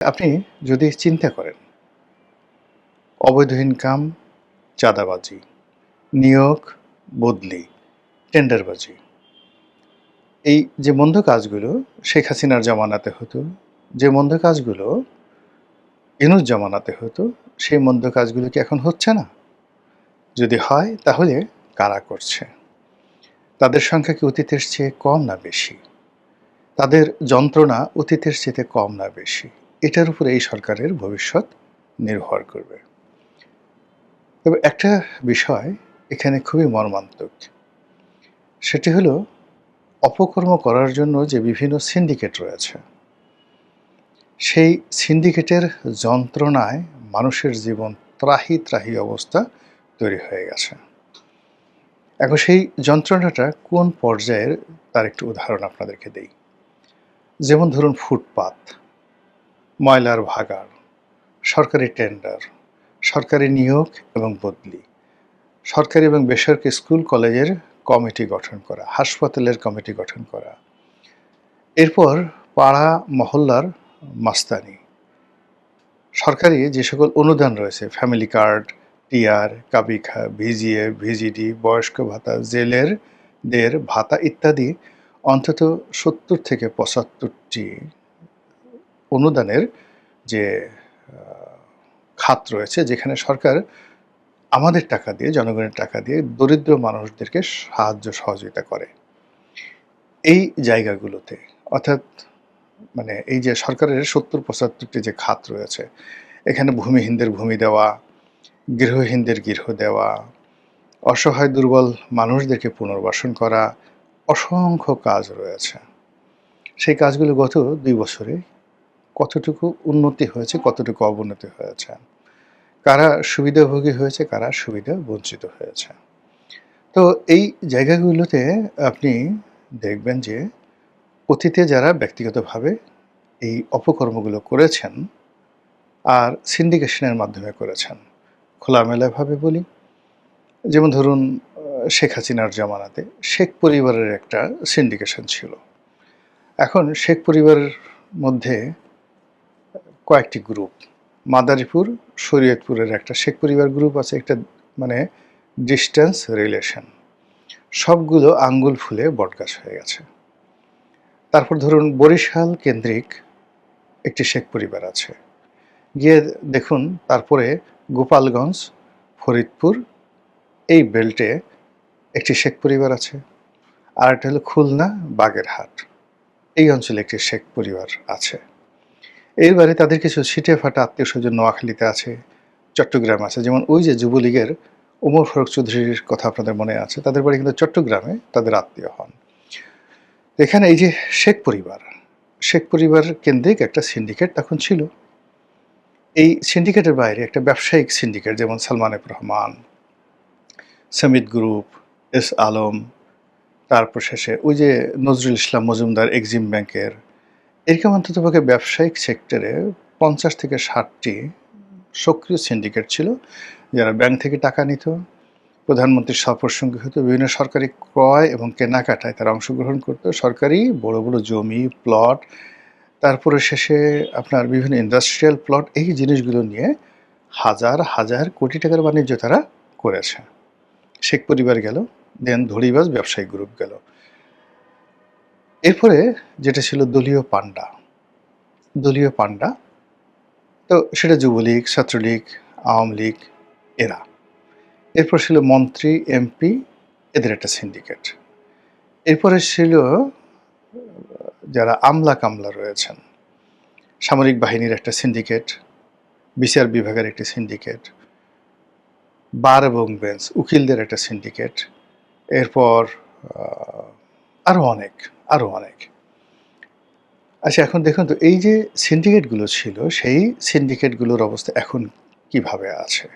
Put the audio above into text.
আপনি যদি চিন্তা করেন অবৈধ ইনকাম, চাঁদাবাজি, নিয়োগ, বদলি, টেন্ডারবাজি এই যে মন্দ কাজগুলো শেখ হাসিনার জামানাতে হতো, যে মন্দ কাজগুলো ইনুস জামানাতে হতো, সেই মন্দ কাজগুলো কি এখন হচ্ছে না? যদি হয় তাহলে কারা করছে? তাদের সংখ্যা কি অতীতের চেয়ে কম না বেশি? তাদের যন্ত্রণা অতীতের চেয়ে কম না বেশি? এটার উপরে এই সরকারের ভবিষ্যৎ নির্ভর করবে। তবে একটা বিষয় এখানে খুবই মর্মান্তিক। সেটি হলো অপকর্ম করার জন্য যে বিভিন্ন সিন্ডিকেট রয়েছে, সেই সিন্ডিকেটের যন্ত্রণায় মানুষের জীবন ত্রাহি ত্রাহি অবস্থা তৈরি হয়ে গেছে। এখন সেই যন্ত্রণাটা কোন পর্যায়ের তার একটু উদাহরণ আপনাদেরকে দেই। যেমন ধরুন ফুটপাত, ময়লার ভাগাড়, সরকারি টেন্ডার, সরকারি নিয়োগ এবং বদলি, সরকারি এবং বেসরকারি স্কুল কলেজের কমিটি গঠন করা, হাসপাতালের কমিটি গঠন করা, এরপর পাড়া মহল্লার মাস্তানি, সরকারি যে সকল অনুদান রয়েছে ফ্যামিলি কার্ড, টিআর, কাবিখা, ভিজিএফ, ভিজিডি, বয়স্ক ভাতা, জেলের দের ভাতা ইত্যাদি অন্তত ৭০ থেকে ৭৫টি অনুদানের যে খাত রয়েছে, যেখানে সরকার আমাদের টাকা দিয়ে, জনগণের টাকা দিয়ে দরিদ্র মানুষদেরকে সাহায্য সহযোগিতা করে। এই জায়গাগুলোতে অর্থাৎ মানে এই যে সরকারের ৭০-৭৫টি যে খাত রয়েছে, এখানে ভূমিহীনদের ভূমি দেওয়া, গৃহহীনদের গৃহ দেওয়া, অসহায় দুর্বল মানুষদেরকে পুনর্বাসন করা, অসংখ্য কাজ রয়েছে। সেই কাজগুলো গত ২ বছরে কতটুকু উন্নতি হয়েছে, কতটুকু অবনতি হয়েছে, কারা সুবিধাভোগী হয়েছে, কারা সুবিধা বঞ্চিত হয়েছে। তো এই জায়গাগুলোতে আপনি দেখবেন যে অতীতে যারা ব্যক্তিগতভাবে এই অপকর্মগুলো করেছেন আর সিন্ডিকেশনের মাধ্যমে করেছেন, খোলামেলাভাবে বলি, যেমন ধরুন শেখ হাসিনার জামানাতে শেখ পরিবারের একটা সিন্ডিকেশন ছিল। এখন শেখ পরিবারের মধ্যে কয়েকটি গ্রুপ, মাদারীপুর, শরীয়তপুরের একটা শেখ পরিবার গ্রুপ আছে, একটা মানে ডিস্টেন্স রিলেশন, সবগুলো আঙ্গুল ফুলে বটগাছ হয়ে গেছে। তারপর ধরুন বরিশাল কেন্দ্রিক একটি শেখ পরিবার আছে, গিয়ে দেখুন তারপরে গোপালগঞ্জ, ফরিদপুর এই বেল্টে একটি শেখ পরিবার আছে, আর একটা হলো খুলনা, বাগেরহাট এই অঞ্চলে একটি শেখ পরিবার আছে। এরবারে তাদের কিছু ছিটে ফাটা আত্মীয় স্বজন নোয়াখালীতে আছে, চট্টগ্রাম আছে। যেমন ওই যে যুবলীগের ওমর ফারুক চৌধুরীর কথা আপনাদের মনে আছে, তাদের বাড়ি কিন্তু চট্টগ্রামে, তাদের আত্মীয় হন। এখানে এই যে শেখ পরিবার কেন্দ্রিক একটা সিন্ডিকেট তখন ছিল। এই সিন্ডিকেটের বাইরে একটা ব্যবসায়িক সিন্ডিকেট, যেমন Salman F Rahman, Samit group, S Alam, তারপর শেষে ওই যে নজরুল ইসলাম মজুমদার এক্সিম ব্যাংকের, এরকম অন্ততপক্ষে ব্যবসায়িক সেক্টরে ৫০ থেকে ৬০টি সক্রিয় সিন্ডিকেট ছিল, যারা ব্যাংক থেকে টাকা নিত, প্রধানমন্ত্রীর সফর সঙ্গী হতো, বিভিন্ন সরকারি ক্রয় এবং কেনাকাটায় তারা অংশগ্রহণ করত, সরকারি বড় বড় জমি, প্লট, তারপরে শেষে আপনার বিভিন্ন ইন্ডাস্ট্রিয়াল প্লট, এই জিনিসগুলো নিয়ে হাজার হাজার কোটি টাকার বাণিজ্য তারা করেছে। শেখ পরিবার গেল, দেন ধড়িবাজ ব্যবসায়িক গ্রুপ গেল। এরপরে যেটা ছিল দলীয় পান্ডা, তো সেটা যুবলীগ, ছাত্রলীগ, আওয়ামী লীগ এরা। এরপর ছিল মন্ত্রী, এমপি, এদের একটা সিন্ডিকেট। এরপরে ছিল যারা আমলা কামলা রয়েছেন, সামরিক বাহিনীর একটা সিন্ডিকেট, বিচার বিভাগের একটি সিন্ডিকেট, বার এবং বেঞ্চ, উকিলদের একটা সিন্ডিকেট, এরপর আরও অনেক। আচ্ছা, এখন দেখুন তো এই যে সিন্ডিকেটগুলো ছিল, সেই সিন্ডিকেটগুলোর অবস্থা এখন কিভাবে আছে।